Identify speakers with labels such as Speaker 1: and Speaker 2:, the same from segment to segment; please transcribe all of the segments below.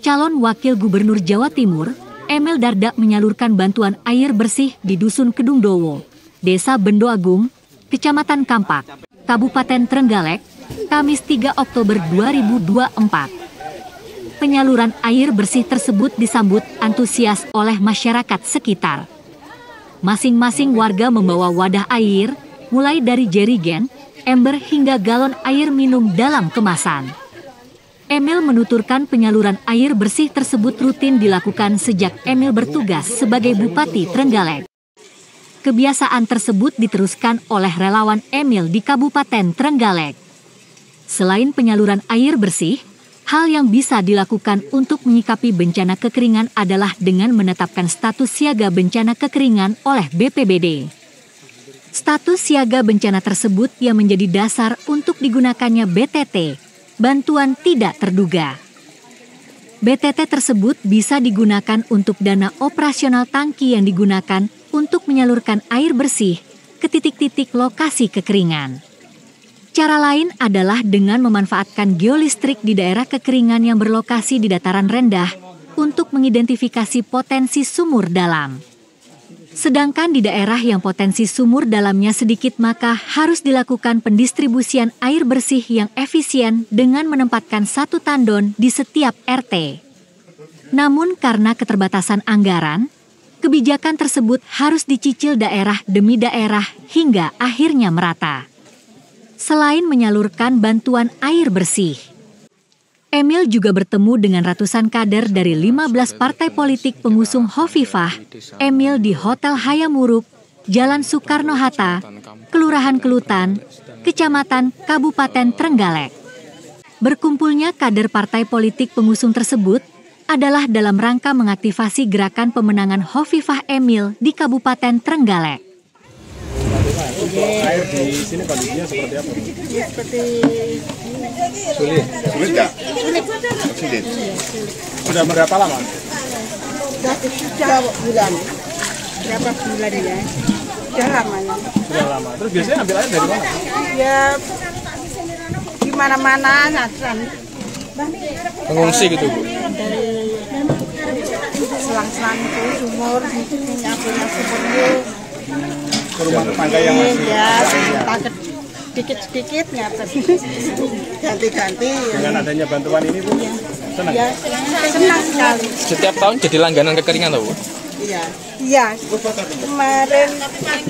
Speaker 1: calon Wakil Gubernur Jawa Timur, Emil Dardak menyalurkan bantuan air bersih di Dusun Kedungdowo, Desa Bendo Agung, Kecamatan Kampak, Kabupaten Trenggalek, Kamis 3 Oktober 2024. Penyaluran air bersih tersebut disambut antusias oleh masyarakat sekitar. Masing-masing warga membawa wadah air, mulai dari jerigen, ember hingga galon air minum dalam kemasan. Emil menuturkan penyaluran air bersih tersebut rutin dilakukan sejak Emil bertugas sebagai Bupati Trenggalek. Kebiasaan tersebut diteruskan oleh relawan Emil di Kabupaten Trenggalek. Selain penyaluran air bersih, hal yang bisa dilakukan untuk menyikapi bencana kekeringan adalah dengan menetapkan status siaga bencana kekeringan oleh BPBD. Status siaga bencana tersebut yang menjadi dasar untuk digunakannya BTT, bantuan tidak terduga. BTT tersebut bisa digunakan untuk dana operasional tangki yang digunakan untuk menyalurkan air bersih ke titik-titik lokasi kekeringan. Cara lain adalah dengan memanfaatkan geolistrik di daerah kekeringan yang berlokasi di dataran rendah untuk mengidentifikasi potensi sumur dalam. Sedangkan di daerah yang potensi sumur dalamnya sedikit, maka harus dilakukan pendistribusian air bersih yang efisien dengan menempatkan satu tandon di setiap RT. Namun karena keterbatasan anggaran, kebijakan tersebut harus dicicil daerah demi daerah hingga akhirnya merata. Selain menyalurkan bantuan air bersih, Emil juga bertemu dengan ratusan kader dari 15 partai politik pengusung Hovifah Emil di Hotel Hayamuruk, Jalan Soekarno-Hatta, Kelurahan Kelutan, Kecamatan Kabupaten Trenggalek. Berkumpulnya kader partai politik pengusung tersebut adalah dalam rangka mengaktifasi gerakan pemenangan Hovifah Emil di Kabupaten Trenggalek.
Speaker 2: Air di sini kondisinya seperti apa?
Speaker 3: Seperti
Speaker 2: Sulit.
Speaker 4: Sulit nggak?
Speaker 3: sulit.
Speaker 4: Sulit.
Speaker 2: Sudah berapa lama?
Speaker 3: Sudah bulan. Berapa bulan ya? Sudah lama ya.
Speaker 2: Sudah lama. Terus biasanya ambil air dari mana?
Speaker 3: Ya di mana-mana ngaturan.
Speaker 2: Pengungsi gitu, Bu.
Speaker 3: Dari selang-selang itu sumur, punya sumur itu.
Speaker 2: Rumah tetangga yang masih
Speaker 3: Ya, tangkep sedikit-sedikit ngatur. Ganti-ganti.
Speaker 2: dengan adanya bantuan ini, Bu, senang.
Speaker 3: Ya, senang sekali.
Speaker 5: Setiap tahun jadi langganan kekeringan tau, Bu?
Speaker 3: Iya. Iya. Kemarin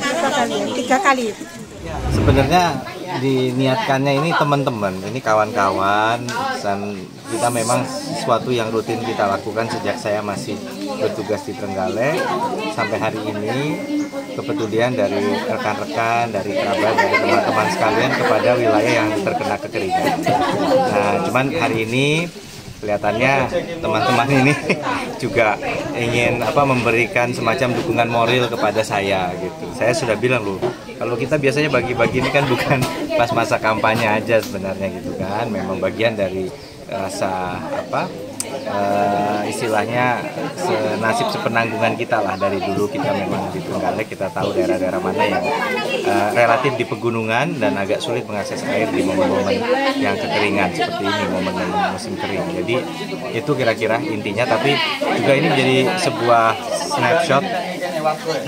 Speaker 3: berapa kali ya? 3 kali.
Speaker 6: Sebenarnya diniatkannya ini teman-teman, ini kawan-kawan, dan kita memang sesuatu yang rutin kita lakukan sejak saya masih bertugas di Trenggalek sampai hari ini, kepedulian dari rekan-rekan, dari kerabat, dari teman-teman sekalian kepada wilayah yang terkena kekeringan. Nah, cuman hari ini kelihatannya teman-teman ini juga ingin memberikan semacam dukungan moral kepada saya gitu. Saya sudah bilang loh, kalau kita biasanya bagi-bagi ini kan bukan pas masa kampanye aja sebenarnya gitu kan, memang bagian dari rasa istilahnya senasib sepenanggungan kita lah. Dari dulu kita memang di Trenggalek, kita tahu daerah-daerah mana yang relatif di pegunungan dan agak sulit mengakses air di momen-momen yang kekeringan seperti ini, momen-momen musim kering. Jadi itu kira-kira intinya, tapi juga ini menjadi sebuah snapshot,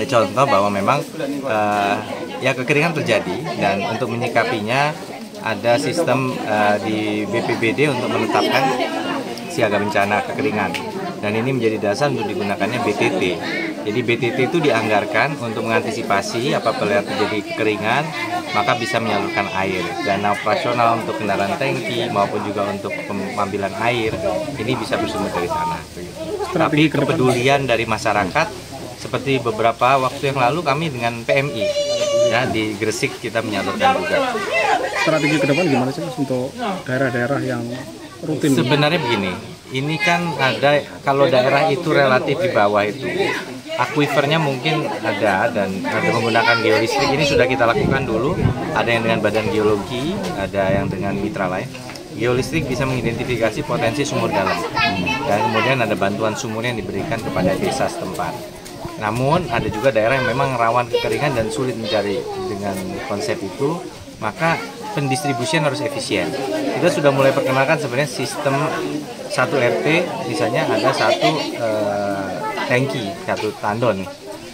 Speaker 6: contoh bahwa memang ya kekeringan terjadi, dan untuk menyikapinya ada sistem di BPBD untuk menetapkan siaga bencana kekeringan, dan ini menjadi dasar untuk digunakannya BTT. Jadi BTT itu dianggarkan untuk mengantisipasi apabila terjadi kekeringan, maka bisa menyalurkan air. Dana operasional untuk kendaraan tangki maupun juga untuk pengambilan air ini bisa bersumber dari sana. Tapi kepedulian dari masyarakat, seperti beberapa waktu yang lalu kami dengan PMI ya di Gresik kita menyalurkan juga.
Speaker 2: Strategi ke depan gimana sih untuk daerah-daerah yang rutin?
Speaker 6: Sebenarnya begini, ini kan ada, kalau daerah itu relatif di bawah itu, akuifernya mungkin ada, dan ada menggunakan geolistrik. Ini sudah kita lakukan dulu, ada yang dengan badan geologi, ada yang dengan mitra lain. Geolistrik bisa mengidentifikasi potensi sumur dalam, dan kemudian ada bantuan sumur yang diberikan kepada desa setempat. Namun ada juga daerah yang memang rawan kekeringan dan sulit mencari. Dengan konsep itu, maka pendistribusian harus efisien. Kita sudah mulai perkenalkan sebenarnya sistem satu RT, misalnya ada satu tangki, satu tandon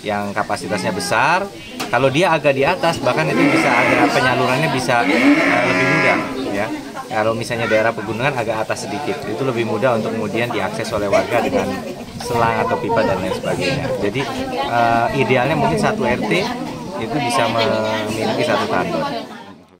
Speaker 6: yang kapasitasnya besar. Kalau dia agak di atas, bahkan itu bisa ada penyalurannya bisa lebih mudah, ya. Kalau misalnya daerah pegunungan agak atas sedikit, itu lebih mudah untuk kemudian diakses oleh warga dengan selang atau pipa dan lain sebagainya. Jadi idealnya mungkin satu RT itu bisa memiliki satu tandon.